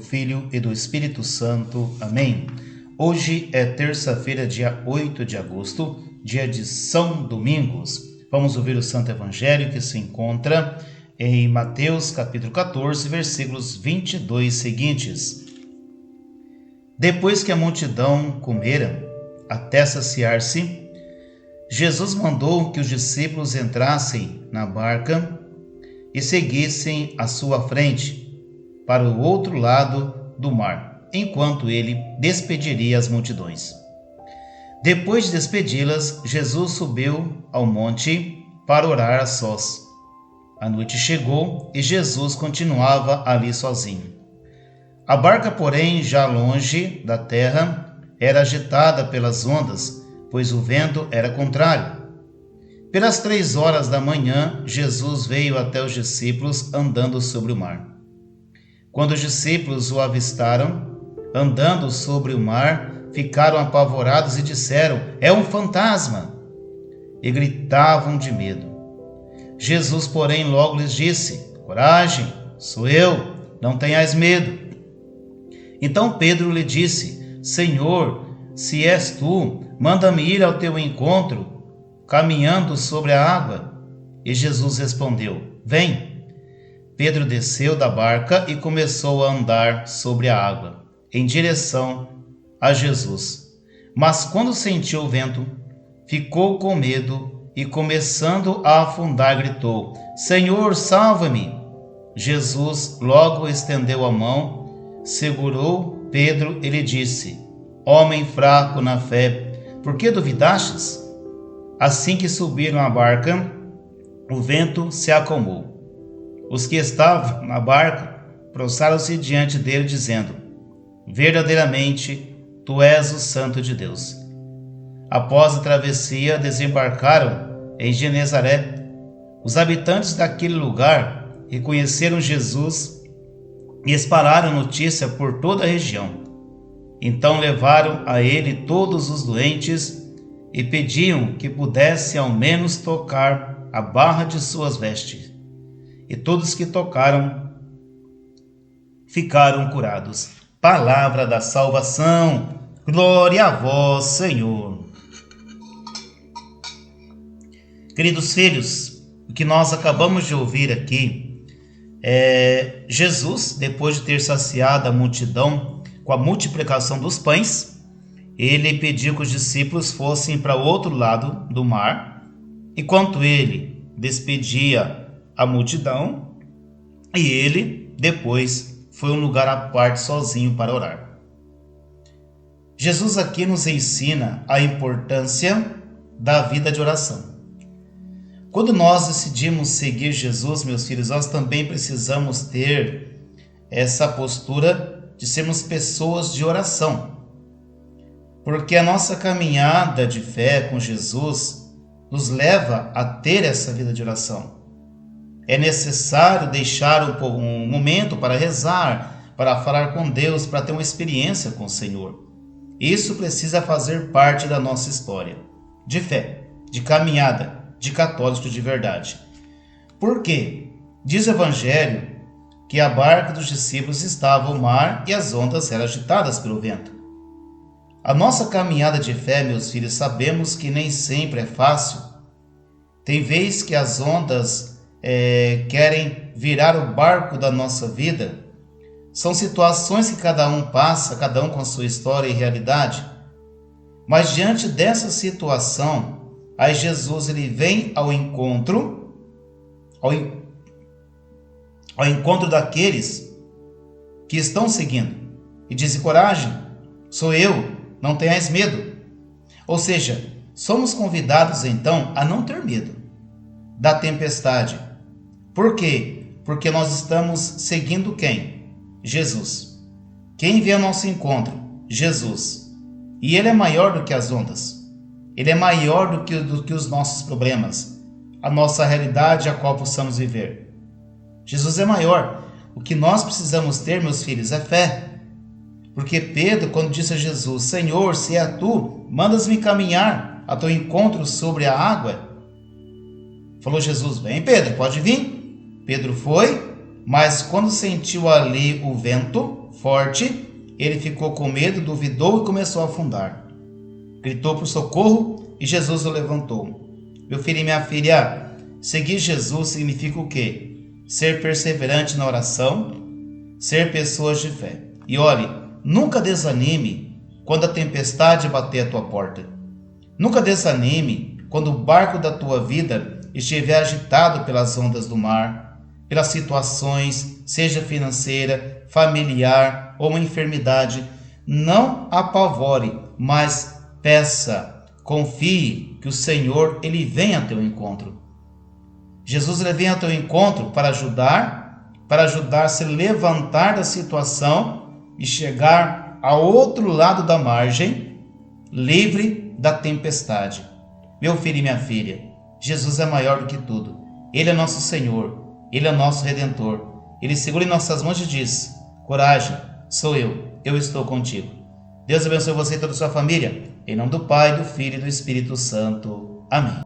Filho e do Espírito Santo. Amém. Hoje é terça-feira, dia 8 de agosto, dia de São Domingos. Vamos ouvir o Santo Evangelho que se encontra em Mateus capítulo 14, versículos 22 seguintes. Depois que a multidão comera, até saciar-se, Jesus mandou que os discípulos entrassem na barca e seguissem à sua frente, para o outro lado do mar, enquanto ele despediria as multidões. Depois de despedi-las, Jesus subiu ao monte para orar a sós. A noite chegou e Jesus continuava ali sozinho. A barca, porém, já longe da terra, era agitada pelas ondas, pois o vento era contrário. Pelas 3 horas da manhã, Jesus veio até os discípulos andando sobre o mar. Quando os discípulos o avistaram, andando sobre o mar, ficaram apavorados e disseram: "É um fantasma!" E gritavam de medo. Jesus, porém, logo lhes disse: "Coragem, sou eu, não tenhais medo." Então Pedro lhe disse: "Senhor, se és tu, manda-me ir ao teu encontro, caminhando sobre a água." E Jesus respondeu: "Vem." Pedro desceu da barca e começou a andar sobre a água, em direção a Jesus. Mas quando sentiu o vento, ficou com medo e, começando a afundar, gritou: "Senhor, salva-me!" Jesus logo estendeu a mão, segurou Pedro e lhe disse: "Homem fraco na fé, por que duvidastes?" Assim que subiram à barca, o vento se acalmou. Os que estavam na barca prostraram-se diante dele, dizendo: "Verdadeiramente, tu és o Santo de Deus." Após a travessia, desembarcaram em Genezaré. Os habitantes daquele lugar reconheceram Jesus e espalharam notícia por toda a região. Então levaram a ele todos os doentes e pediam que pudesse ao menos tocar a barra de suas vestes. E todos que tocaram ficaram curados. Palavra da salvação. Glória a vós, Senhor. Queridos filhos, o que nós acabamos de ouvir aqui é Jesus, depois de ter saciado a multidão com a multiplicação dos pães, ele pediu que os discípulos fossem para o outro lado do mar, enquanto ele despedia a multidão, e ele depois foi um lugar à parte sozinho para orar. Jesus aqui nos ensina a importância da vida de oração. Quando nós decidimos seguir Jesus, meus filhos, nós também precisamos ter essa postura de sermos pessoas de oração. Porque a nossa caminhada de fé com Jesus nos leva a ter essa vida de oração. É necessário deixar um momento para rezar, para falar com Deus, para ter uma experiência com o Senhor. Isso precisa fazer parte da nossa história de fé, de caminhada, de católico de verdade. Por quê? Diz o Evangelho que a barca dos discípulos estava ao mar e as ondas eram agitadas pelo vento. A nossa caminhada de fé, meus filhos, sabemos que nem sempre é fácil. Tem vezes que as ondas querem virar o barco da nossa vida. São situações que cada um passa, cada um com a sua história e realidade. Mas diante dessa situação, aí Jesus ele vem ao encontro daqueles que estão seguindo e diz: "Coragem, sou eu, não tenhais medo." Ou seja, somos convidados então a não ter medo da tempestade. Por quê? Porque nós estamos seguindo quem? Jesus. Quem vem ao nosso encontro? Jesus. E Ele é maior do que as ondas. Ele é maior do que os nossos problemas, a nossa realidade a qual possamos viver. Jesus é maior. O que nós precisamos ter, meus filhos, é fé. Porque Pedro, quando disse a Jesus: "Senhor, se é tu, mandas-me caminhar a teu encontro sobre a água." Falou Jesus: "Vem, Pedro, pode vir." Pedro foi, mas quando sentiu ali o vento forte, ele ficou com medo, duvidou e começou a afundar. Gritou por socorro e Jesus o levantou. Meu filho e minha filha, seguir Jesus significa o quê? Ser perseverante na oração, ser pessoas de fé. E olhe, nunca desanime quando a tempestade bater a tua porta. Nunca desanime quando o barco da tua vida estiver agitado pelas ondas do mar, pelas situações, seja financeira, familiar ou uma enfermidade. Não apavore, mas peça, confie que o Senhor, ele vem ao teu encontro. Jesus, ele vem ao teu encontro para ajudar a se levantar da situação e chegar ao outro lado da margem, livre da tempestade. Meu filho e minha filha, Jesus é maior do que tudo. Ele é nosso Senhor, ele é nosso Redentor. Ele segura em nossas mãos e diz: coragem, sou eu estou contigo. Deus abençoe você e toda a sua família. Em nome do Pai, do Filho e do Espírito Santo. Amém.